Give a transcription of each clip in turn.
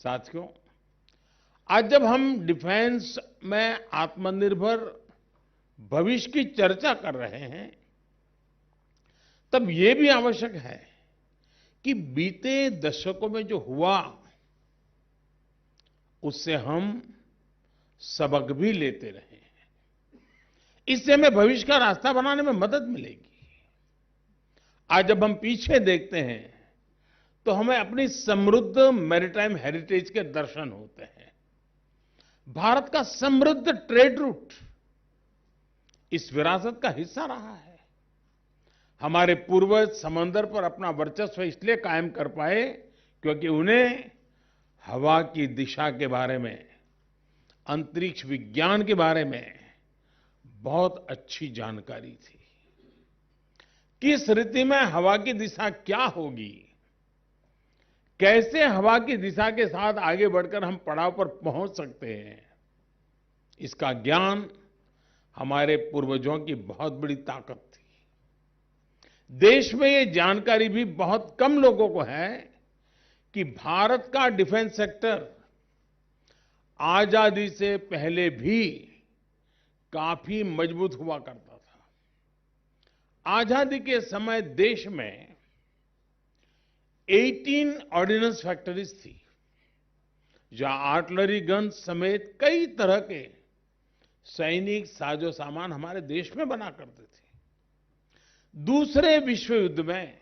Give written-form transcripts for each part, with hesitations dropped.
साथियों, आज जब हम डिफेंस में आत्मनिर्भर भविष्य की चर्चा कर रहे हैं, तब ये भी आवश्यक है कि बीते दशकों में जो हुआ, उससे हम सबक भी लेते रहे। इससे हमें भविष्य का रास्ता बनाने में मदद मिलेगी। आज जब हम पीछे देखते हैं, तो हमें अपनी समृद्ध मैरीटाइम हेरिटेज के दर्शन होते हैं। भारत का समृद्ध ट्रेड रूट इस विरासत का हिस्सा रहा है। हमारे पूर्वज समंदर पर अपना वर्चस्व इसलिए कायम कर पाए क्योंकि उन्हें हवा की दिशा के बारे में, अंतरिक्ष विज्ञान के बारे में बहुत अच्छी जानकारी थी। किस ऋतु में हवा की दिशा क्या होगी, कैसे हवा की दिशा के साथ आगे बढ़कर हम पड़ाव पर पहुंच सकते हैं, इसका ज्ञान हमारे पूर्वजों की बहुत बड़ी ताकत थी। देश में ये जानकारी भी बहुत कम लोगों को है कि भारत का डिफेंस सेक्टर आजादी से पहले भी काफी मजबूत हुआ करता था। आजादी के समय देश में 18 ऑर्डिनेंस फैक्ट्रीज थी, जहां आर्टिलरी गन समेत कई तरह के सैनिक साजो सामान हमारे देश में बना करते थे। दूसरे विश्व युद्ध में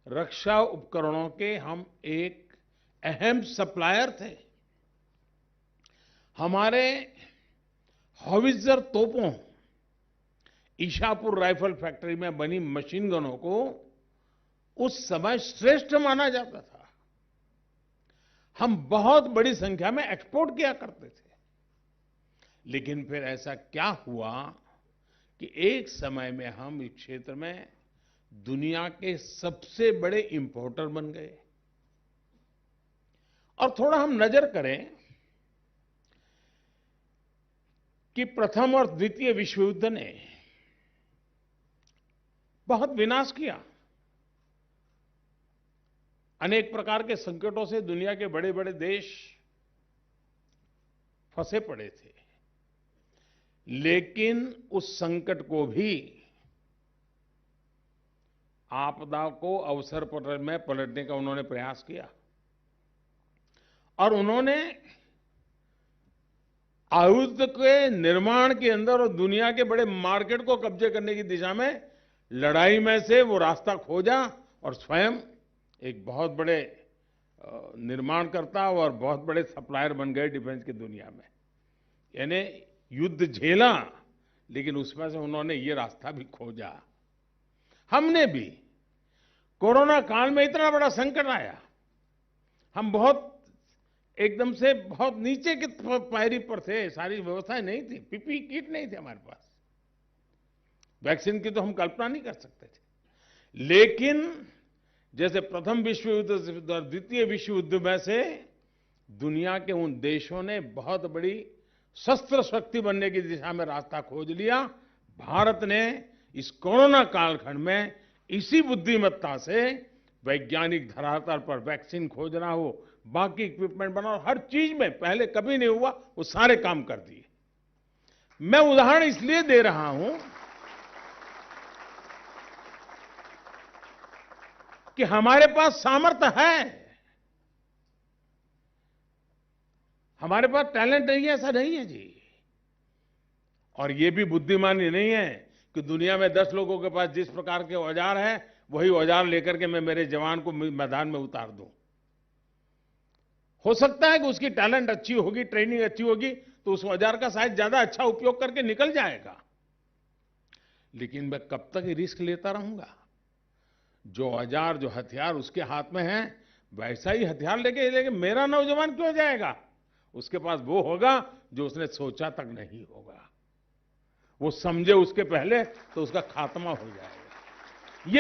रक्षा उपकरणों के हम एक अहम सप्लायर थे। हमारे हॉवित्जर तोपों, ईशापुर राइफल फैक्ट्री में बनी मशीन गनों को उस समय श्रेष्ठ माना जाता था। हम बहुत बड़ी संख्या में एक्सपोर्ट किया करते थे। लेकिन फिर ऐसा क्या हुआ कि एक समय में हम इस क्षेत्र में दुनिया के सबसे बड़े इंपोर्टर बन गए। और थोड़ा हम नजर करें कि प्रथम और द्वितीय विश्व युद्ध ने बहुत विनाश किया। अनेक प्रकार के संकटों से दुनिया के बड़े बड़े देश फंसे पड़े थे, लेकिन उस संकट को भी, आपदा को अवसर पर में पलटने का उन्होंने प्रयास किया। और उन्होंने आयुध के निर्माण के अंदर और दुनिया के बड़े मार्केट को कब्जे करने की दिशा में लड़ाई में से वो रास्ता खोजा और स्वयं एक बहुत बड़े निर्माणकर्ता और बहुत बड़े सप्लायर बन गए डिफेंस की दुनिया में। यानी युद्ध झेला, लेकिन उसमें से उन्होंने ये रास्ता भी खोजा। हमने भी कोरोना काल में इतना बड़ा संकट आया, हम बहुत एकदम से बहुत नीचे की पायरी पर थे, सारी व्यवस्थाएं नहीं थी, पीपीई किट नहीं थी हमारे पास, वैक्सीन की तो हम कल्पना नहीं कर सकते थे। लेकिन जैसे प्रथम विश्व युद्ध और द्वितीय विश्व युद्ध में से दुनिया के उन देशों ने बहुत बड़ी शस्त्र शक्ति बनने की दिशा में रास्ता खोज लिया, भारत ने इस कोरोना कालखंड में इसी बुद्धिमत्ता से वैज्ञानिक धरातल पर वैक्सीन खोजना हो, बाकी इक्विपमेंट बनाओ, हर चीज में पहले कभी नहीं हुआ वो सारे काम कर दिए। मैं उदाहरण इसलिए दे रहा हूं कि हमारे पास सामर्थ्य है, हमारे पास टैलेंट नहीं है, ऐसा नहीं है जी। और ये भी बुद्धिमानी नहीं है कि दुनिया में 10 लोगों के पास जिस प्रकार के औजार हैं, वही औजार लेकर के मैं मेरे जवान को मैदान में उतार दूं। हो सकता है कि उसकी टैलेंट अच्छी होगी, ट्रेनिंग अच्छी होगी, तो उस औजार का शायद ज्यादा अच्छा उपयोग करके निकल जाएगा। लेकिन मैं कब तक रिस्क लेता रहूंगा? जो औजार, जो हथियार उसके हाथ में है, वैसा ही हथियार लेके मेरा नौजवान क्यों जाएगा? उसके पास वो होगा जो उसने सोचा तक नहीं होगा। वो समझे उसके पहले तो उसका खात्मा हो जाएगा।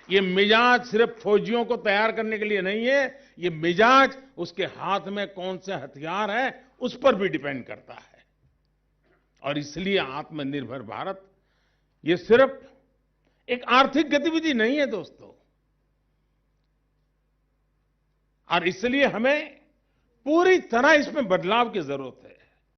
ये मिजाज सिर्फ फौजियों को तैयार करने के लिए नहीं है, ये मिजाज उसके हाथ में कौन से हथियार है उस पर भी डिपेंड करता है। और इसलिए आत्मनिर्भर भारत ये सिर्फ एक आर्थिक गतिविधि नहीं है दोस्तों, और इसलिए हमें पूरी तरह इसमें बदलाव की जरूरत है।